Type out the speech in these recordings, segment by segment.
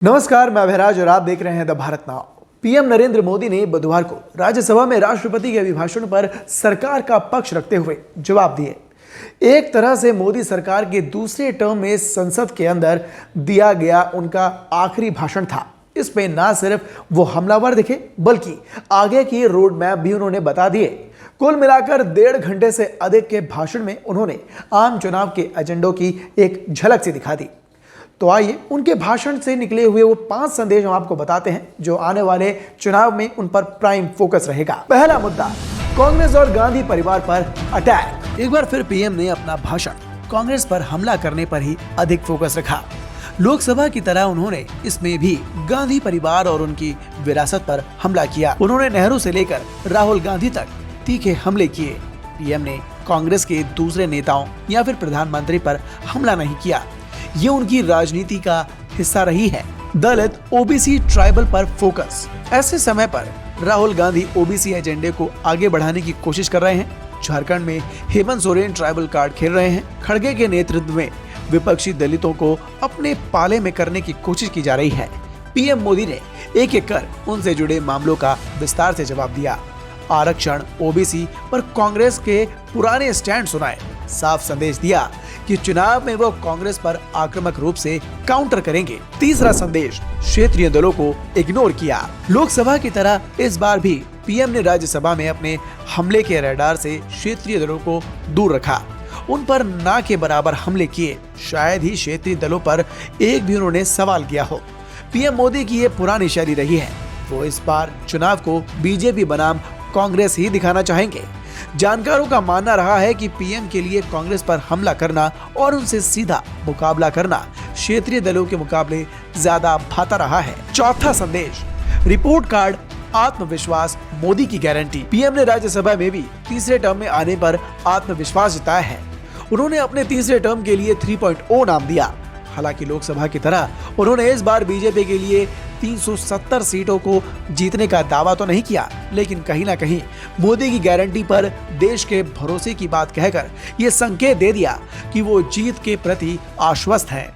नमस्कार, मैं अभयराज और आप देख रहे हैं the Bharat now. PM Narendra Modi ने बुधवार को राज्यसभा में राष्ट्रपति के अभिभाषण पर सरकार का पक्ष रखते हुए जवाब दिए। एक तरह से मोदी सरकार के दूसरे टर्म में संसद के अंदर दिया गया उनका आखिरी भाषण था। इसमें ना सिर्फ वो हमलावर दिखे बल्कि आगे की रोड मैप भी उन्होंने बता दिए। कुल मिलाकर 1.5 घंटे से अधिक के भाषण में उन्होंने आम चुनाव के एजेंडों की एक झलक सी दिखा दी। तो आइए उनके भाषण से निकले हुए वो 5 संदेश हम आपको बताते हैं जो आने वाले चुनाव में उन पर प्राइम फोकस रहेगा। पहला मुद्दा, कांग्रेस और गांधी परिवार पर अटैक। एक बार फिर पीएम ने अपना भाषण कांग्रेस पर हमला करने पर ही अधिक फोकस रखा। लोकसभा की तरह उन्होंने इसमें भी गांधी परिवार और उनकी विरासत पर हमला किया। उन्होंने नेहरू से लेकर राहुल गांधी तक तीखे हमले किए। पीएम ने कांग्रेस के दूसरे नेताओं या फिर प्रधानमंत्री पर हमला नहीं किया। ये उनकी राजनीति का हिस्सा रही है। दलित, ओबीसी, ट्राइबल पर फोकस। ऐसे समय पर राहुल गांधी ओबीसी एजेंडे को आगे बढ़ाने की कोशिश कर रहे हैं। झारखंड में हेमंत सोरेन ट्राइबल कार्ड खेल रहे हैं। खड़गे के नेतृत्व में विपक्षी दलितों को अपने पाले में करने की कोशिश की जा रही है। पीएम मोदी ने एक एक कर उनसे जुड़े मामलों का विस्तार से जवाब दिया। आरक्षण, ओबीसी पर कांग्रेस के पुराने स्टैंड सुनाए। साफ संदेश दिया कि चुनाव में वो कांग्रेस पर आक्रामक रूप से काउंटर करेंगे। तीसरा संदेश, क्षेत्रीय दलों को इग्नोर किया। लोकसभा की तरह इस बार भी पीएम ने राज्यसभा में अपने हमले के रडार से क्षेत्रीय दलों को दूर रखा। उन पर ना के बराबर हमले किए। शायद ही क्षेत्रीय दलों पर एक भी उन्होंने सवाल किया हो। पीएम मोदी की ये पुरानी शैली रही है। वो इस बार चुनाव को बीजेपी बनाम कांग्रेस ही दिखाना चाहेंगे। जानकारों का मानना रहा है कि पीएम के लिए कांग्रेस पर हमला करना और उनसे सीधा मुकाबला करना क्षेत्रीय दलों के मुकाबले ज्यादा भाता रहा है। चौथा संदेश, रिपोर्ट कार्ड, आत्मविश्वास, मोदी की गारंटी। पीएम ने राज्यसभा में भी तीसरे टर्म में आने पर आत्मविश्वास जताया है। उन्होंने अपने तीसरे टर्म के लिए 3.0 नाम दिया। हालांकि लोकसभा की तरह उन्होंने इस बार बीजेपी के लिए 370 सीटों को जीतने का दावा तो नहीं किया, लेकिन कहीं ना कहीं मोदी की गारंटी पर देश के भरोसे की बात कहकर ये संकेत दे दिया कि वो जीत के प्रति आश्वस्त हैं।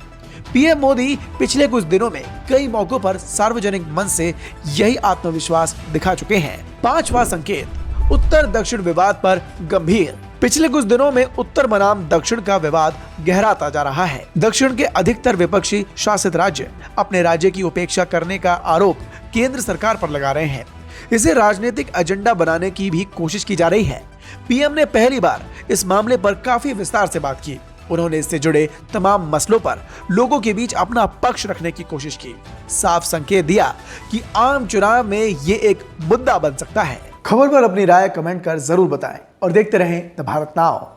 पीएम मोदी पिछले कुछ दिनों में कई मौकों पर सार्वजनिक मंच से यही आत्मविश्वास दिखा चुके हैं। पांचवा संकेत, उत्तर दक्षिण विवाद पर गंभीर। पिछले कुछ दिनों में उत्तर बनाम दक्षिण का विवाद गहराता जा रहा है। दक्षिण के अधिकतर विपक्षी शासित राज्य अपने राज्य की उपेक्षा करने का आरोप केंद्र सरकार पर लगा रहे हैं। इसे राजनीतिक एजेंडा बनाने की भी कोशिश की जा रही है। पीएम ने पहली बार इस मामले पर काफी विस्तार से बात की। उन्होंने इससे जुड़े तमाम मसलों पर लोगों के बीच अपना पक्ष रखने की कोशिश की। साफ संकेत दिया कि आम चुनाव में ये एक मुद्दा बन सकता है। खबर पर अपनी राय कमेंट कर जरूर बताएं और देखते रहें द भारत नाउ।